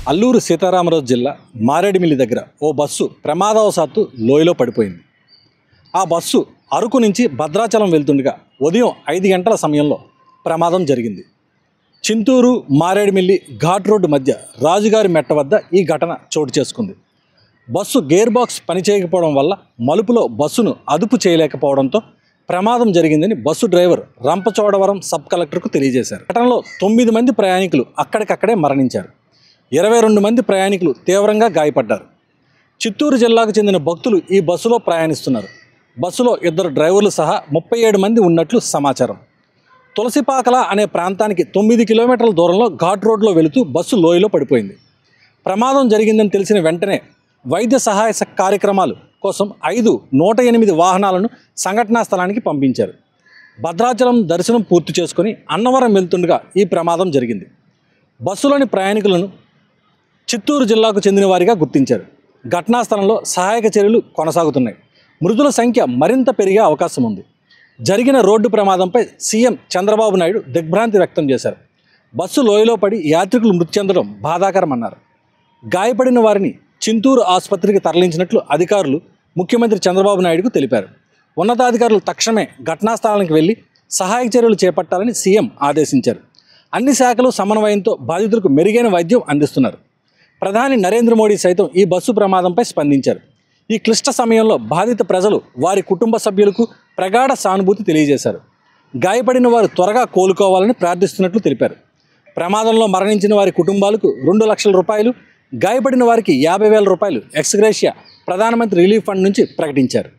అల్లూరు సీతారామరాజు జిల్లా మారేడుమిల్లి దగ్గర ఓ బస్సు ప్రమాదవశాత్తు లోయలో పడిపోయింది. ఆ బస్సు అరకు నుంచి భద్రాచలం వెళ్తుండగా ఉదయం 5 గంటల సమయంలో ప్రమాదం జరిగింది. చింతూరు మారేడుమిల్లి ఘాట్ రోడ్డు మధ్య రాజుగారి మెట్ట వద్ద ఈ ఘటన చోటు చేసుకుంది. బస్సు గేర్ బాక్స్ పనిచేయకపోవడం వల్ల మలుపులో బస్సును అదుపు చేయలేకపోవడంతో ప్రమాదం జరిగిందని బస్సు డ్రైవర్ రంపచోడవరం సబ్ కలెక్టర్కు తెలియజేశారు. ఘటనలో 9 మంది ప్రయాణికులు అక్కడికక్కడే మరణించారు. 22 మంది ప్రయాణికులు తీవ్రంగా గాయపడ్డారు. చిత్తూరు జిల్లాకు చెందిన భక్తులు ఈ బస్సులో ప్రయాణిస్తున్నారు. బస్సులో 2 డ్రైవర్లు సహా 37 మంది ఉన్నట్లు సమాచారం. తులసిపాకల అనే ప్రాంతానికి 9 కిలోమీటర్ల దూరంలో ఘాట్ రోడ్లో వెళుతూ బస్సు లోయలో పడిపోయింది. ప్రమాదం జరిగిందని తెలిసిన వెంటనే వైద్య సహాయ కార్యక్రమాలు కోసం 5 108 వాహనాలను సంఘటనా స్థలానికి పంపించారు. భద్రాచలం దర్శనం పూర్తి చేసుకుని అన్నవరం వెళ్తుండగా ఈ ప్రమాదం జరిగింది. బస్సులోని ప్రయాణికులను చిత్తూరు జిల్లాకు చెందిన వారిగా గుర్తించారు. ఘటనా స్థలంలో సహాయక చర్యలు కొనసాగుతున్నాయి. మృతుల సంఖ్య మరింత పెరిగే అవకాశం ఉంది. జరిగిన రోడ్డు ప్రమాదంపై సీఎం చంద్రబాబు నాయుడు దిగ్భ్రాంతి వ్యక్తం చేశారు. బస్సు లోయలో పడి యాత్రికులు మృతి చెందడం బాధాకరమన్నారు. గాయపడిన వారిని చింతూరు ఆసుపత్రికి తరలించినట్లు అధికారులు ముఖ్యమంత్రి చంద్రబాబు నాయుడుకు తెలిపారు. ఉన్నతాధికారులు తక్షణమే ఘటనా స్థలానికి వెళ్లి సహాయక చర్యలు చేపట్టాలని సీఎం ఆదేశించారు. అన్ని శాఖలు సమన్వయంతో బాధితులకు మెరుగైన వైద్యం అందిస్తున్నారు. ప్రధాని నరేంద్ర మోడీ సైతం ఈ బస్సు ప్రమాదంపై స్పందించారు. ఈ క్లిష్ట సమయంలో బాధిత ప్రజలు వారి కుటుంబ సభ్యులకు ప్రగాఢ సానుభూతి తెలియజేశారు. గాయపడిన వారు త్వరగా కోలుకోవాలని ప్రార్థిస్తున్నట్లు తెలిపారు. ప్రమాదంలో మరణించిన వారి కుటుంబాలకు 2 లక్షల రూపాయలు, గాయపడిన వారికి 50,000 రూపాయలు ఎక్స్గ్రేషియా ప్రధానమంత్రి రిలీఫ్ ఫండ్ నుంచి ప్రకటించారు.